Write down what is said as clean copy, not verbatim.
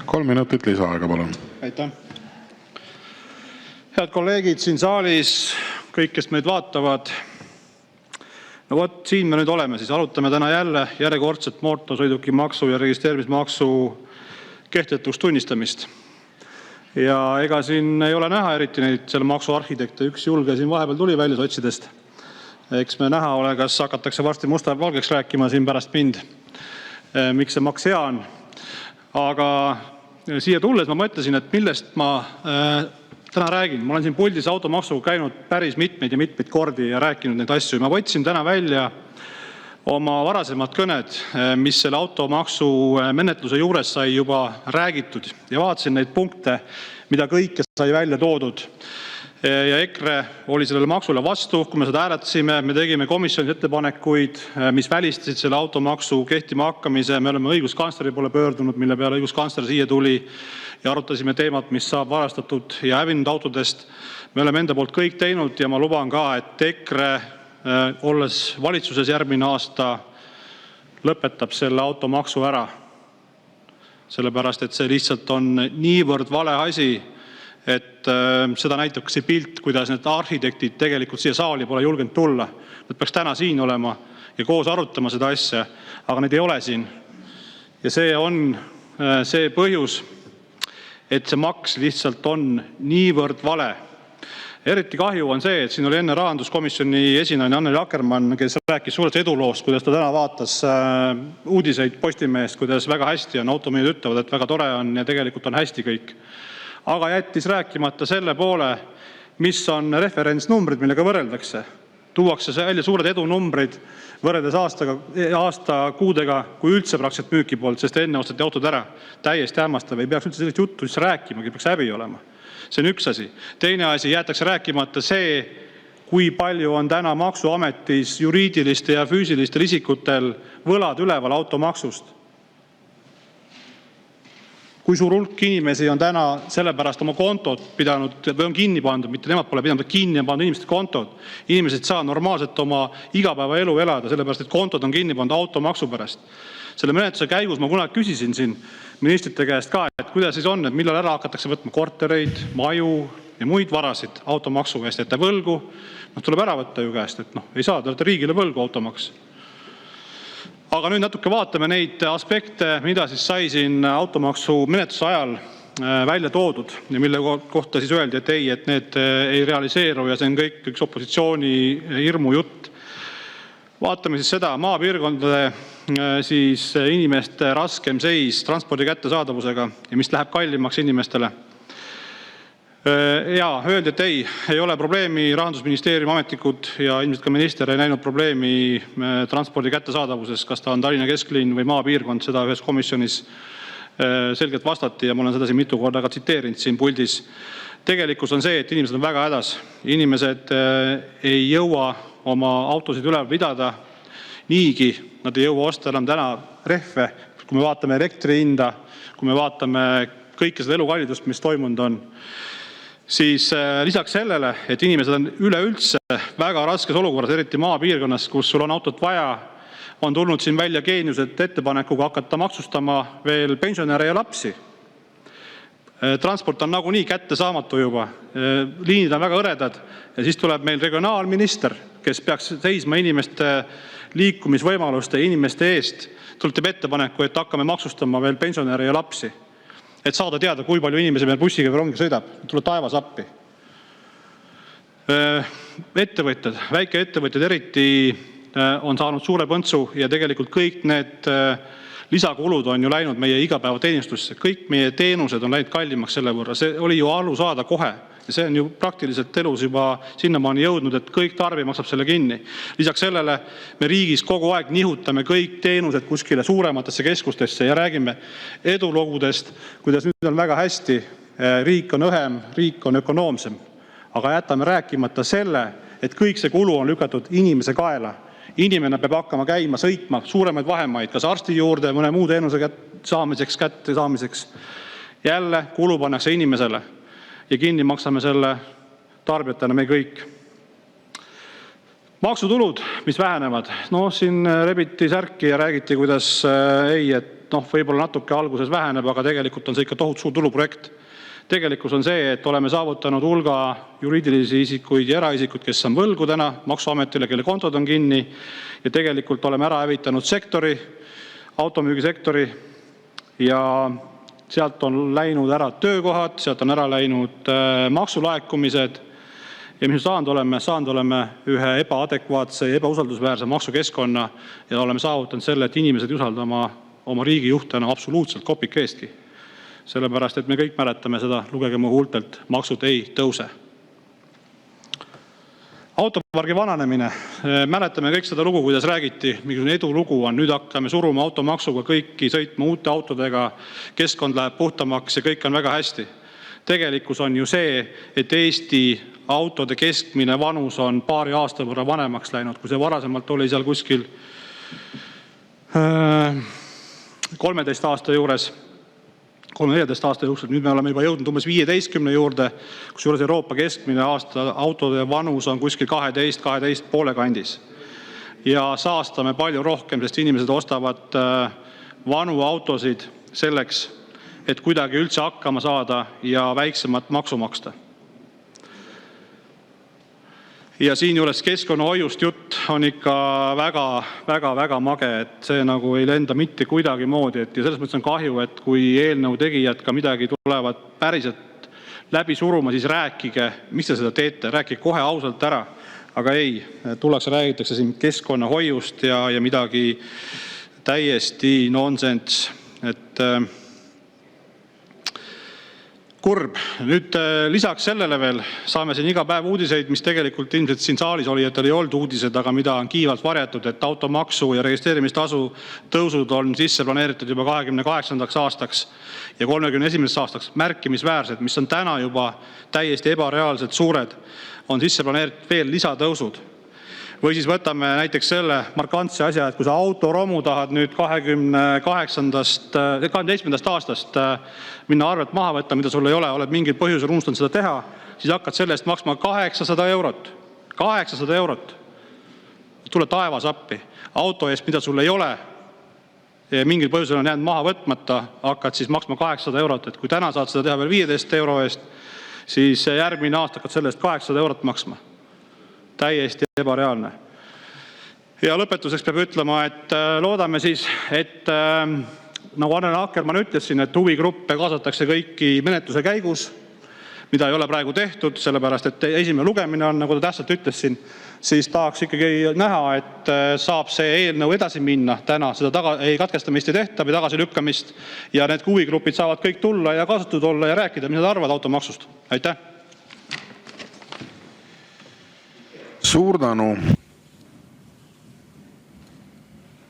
3 minutit lisaaega, palun. Aitäh. Head kolleegid siin saalis, kõik, kes meid vaatavad. No vot, siin me nüüd oleme, siis arutame täna järjekordset mootorsõidukimaksu ja registreerimismaksu kehtetuks tunnistamist. Ja ega siin ei ole näha eriti neid selle maksu arhitekte. Üks julge siin vahepeal tuli välja sotsidest. Eks me näha ole, kas hakatakse varsti musta valgeks rääkima siin pärast mind, miks see maks hea on. Aga siia tulles ma mõtlesin, et millest ma täna räägin. Ma olen siin puldis automaksuga käinud päris mitmeid kordi ja rääkinud neid asju. Ma võtsin täna välja oma varasemad kõned, mis selle automaksu menetluse juures sai juba räägitud, ja vaatasin neid punkte, mida kõike sai välja toodud. Ja EKRE oli sellele maksule vastu, kui me seda hääletasime. Me tegime komisjonis ettepanekuid, mis välistasid selle automaksu kehtima hakkamise. Me oleme õiguskantsleri poole pöördunud, mille peale õiguskantsler siia tuli, ja arutasime teemat, mis saab varastatud ja hävinud autodest. Me oleme enda poolt kõik teinud ja ma luban ka, et EKRE, olles valitsuses järgmine aasta, lõpetab selle automaksu ära. Sellepärast, et see lihtsalt on niivõrd vale asi, et seda näitab see pilt, kuidas need arhitektid tegelikult siia saali pole julgenud tulla. Nad peaks täna siin olema ja koos arutama seda asja, aga need ei ole siin. Ja see on see põhjus, et see maks lihtsalt on niivõrd vale. Eriti kahju on see, et siin oli enne rahanduskomisjoni esinaine Annely Akkermann, kes rääkis suurest eduloost, kuidas ta täna vaatas uudiseid Postimehest, kuidas väga hästi on. Automüüjad ütlevad, et väga tore on ja tegelikult on hästi kõik. Aga jättis rääkimata selle poole, mis on referentsnumbrid, millega võrreldakse. Tuuakse välja suured edunumbrid võrreldes aasta kuudega, kui üldse praktiliselt müüki poolt, sest enne osteti autod ära. Täiesti hämmastav, ei peaks üldse sellist juttu rääkima, peaks häbi olema. See on üks asi. Teine asi, jäetakse rääkimata see, kui palju on täna maksuametis juriidiliste ja füüsilistel isikutel võlad üleval automaksust. Kui suur hulk inimesi on täna sellepärast oma kontod pidanud või on kinni pandud, mitte nemad pole pidanud, kinni on pandud inimeste kontod. Inimesed saa normaalselt oma igapäevaelu elada, sellepärast, et kontod on kinni pandud automaksu pärast. Selle menetluse käigus ma kunagi küsisin siin ministrite käest ka, et kuidas siis on, et millal ära hakatakse võtma kortereid, maju ja muid varasid automaksu eest, et võlgu. Tuleb ära võtta ju käest, et ei saa, te olete riigile võlgu automaks. Aga nüüd natuke vaatame neid aspekte, mida siis sai siin automaksu menetluse ajal välja toodud ja mille kohta siis öeldi, et ei, et need ei realiseeru ja see on kõik üks opositsiooni hirmu jutt. Vaatame siis seda maapiirkondade siis inimeste raskem seis transpordi kättesaadavusega ja mis läheb kallimaks inimestele. Ja öeldi, et ei ole probleemi, Rahandusministeeriumi ametnikud ja ilmselt ka minister ei näinud probleemi transpordi kättesaadavuses, kas ta on Tallinna kesklinn või maapiirkond, seda ühes komisjonis selgelt vastati ja ma olen seda siin mitu korda ka tsiteerinud siin puldis. Tegelikkus on see, et inimesed on väga hädas. Inimesed ei jõua oma autosid üleval pidada. Niigi nad ei jõua osta enam täna rehve, kui me vaatame elektri hinda, kui me vaatame kõike seda elukallidust, mis toimunud on. Siis lisaks sellele, et inimesed on üleüldse väga raskes olukorras, eriti maapiirkonnas, kus sul on autot vaja, on tulnud siin välja geeniused ettepanekuga hakata maksustama veel pensionäre ja lapsi. Transport on nagunii kättesaamatu juba. Liinid on väga hõredad ja siis tuleb meil regionaalminister, kes peaks seisma inimeste liikumisvõimaluste ja inimeste eest. Tuleb ettepaneku, et hakkame maksustama veel pensionäre ja lapsi. Et saada teada, kui palju inimesi meil bussiga või rongiga sõidab. Tuleb taevas appi. Ettevõtjad, väikeettevõtjad eriti on saanud suure põntsu ja tegelikult kõik need lisakulud on ju läinud meie igapäevateenistusse. Kõik meie teenused on läinud kallimaks selle võrra. See oli ju alu saada kohe. Ja see on ju praktiliselt elus juba sinnamaani jõudnud, et kõik tarbija maksab selle kinni. Lisaks sellele me riigis kogu aeg nihutame kõik teenused kuskile suurematesse keskustesse ja räägime edulogudest, kuidas nüüd on väga hästi, riik on õhem, riik on ökonoomsem. Aga jätame rääkimata selle, et kõik see kulu on lükatud inimese kaela. Inimene peab hakkama käima, sõitma suuremaid vahemaid, kas arsti juurde, mõne muu teenuse kätte saamiseks. Jälle kulu pannakse inimesele. Ja kinni maksame selle tarbijatena me kõik. Maksutulud, mis vähenevad. Siin rebiti särki ja räägiti, kuidas ei, et võib-olla natuke alguses väheneb, aga tegelikult on see ikka tohutu suur tuluprojekt. Tegelikkus on see, et oleme saavutanud hulga juriidilisi isikuid ja eraisikuid, kes on võlgu täna maksuametile, kelle kontod on kinni, ja tegelikult oleme ära hävitanud sektori, automüügisektori, ja sealt on läinud ära töökohad, sealt on ära läinud maksulaekumised. Ja mis me saanud oleme ühe ebaadekvaatse ja ebausaldusväärse maksukeskkonna ja oleme saavutanud selle, et inimesed ei usalda oma riigijuhte enam absoluutselt kopikeestki. Sellepärast, et me kõik mäletame seda, lugege mu huultelt, maksud ei tõuse. Autopargi vananemine. Mäletame kõik seda lugu, kuidas räägiti, mingisugune edulugu on, nüüd hakkame suruma automaksuga kõiki sõitma uute autodega, keskkond läheb puhtamaks ja kõik on väga hästi. Tegelikkus on ju see, et Eesti autode keskmine vanus on paari aasta võrra vanemaks läinud, kui see varasemalt oli seal kuskil 13 aasta juures, 13-14 aasta jooksul. Nüüd me oleme juba jõudnud umbes 15 juurde, kusjuures Euroopa keskmine autode vanus on kuskil 12,5 kandis. Ja saastame palju rohkem, sest inimesed ostavad vanu autosid selleks, et kuidagi üldse hakkama saada ja väiksemat maksu maksta. Ja siin juures keskkonnahoiust jutt on ikka väga mage, et see nagu ei lenda mitte kuidagi moodi. Ja selles mõttes on kahju, et kui eelnõu tegijad ka midagi tulevad päriselt läbi suruma, siis rääkige, mis te seda teete, rääkige kohe ausalt ära. Aga ei, räägitakse siin keskkonnahoiust ja midagi täiesti nonsense. Kurb. Nüüd lisaks sellele veel saame siin iga päev uudiseid, mis tegelikult ilmselt siin saalis olijatel ei olnud uudised, aga mida on kiivalt varjatud, et automaksu ja registreerimistasu tõusud on sisse planeeritud juba 28. aastaks ja 31. aastaks märkimisväärsed, mis on täna juba täiesti ebareaalselt suured, on sisse planeeritud veel lisatõusud. Või siis võtame näiteks selle markantse asja, et kui sa autoromu tahad nüüd 27. aastast minna arvelt maha võtta, mida sul ei ole, oled mingil põhjusel unustanud seda teha, siis hakkad selle eest maksma 800 eurot. 800 eurot. Tule taevas appi. Auto eest, mida sul ei ole, ja mingil põhjusel on jäänud maha võtmata, hakkad siis maksma 800 eurot. Et kui täna saad seda teha veel 15 euro eest, siis järgmine aasta hakkad selle eest 800 eurot maksma. Täiesti ebareaalne. Ja lõpetuseks peab ütlema, et loodame siis, et nagu Annely Akkermann ütles siin, et huvigruppe kaasatakse kõiki menetluse käigus, mida ei ole praegu tehtud, sellepärast, et esimene lugemine on, nagu ta tähtsalt ütles siin, siis tahaks ikkagi näha, et saab see eelnõu edasi minna täna, seda ei katkestamist ei tehta või tagasi lükkamist ja need huvigrupid saavad kõik tulla ja kaasatud olla ja rääkida, mida nad arvavad automaksust. Aitäh! Suur tänu!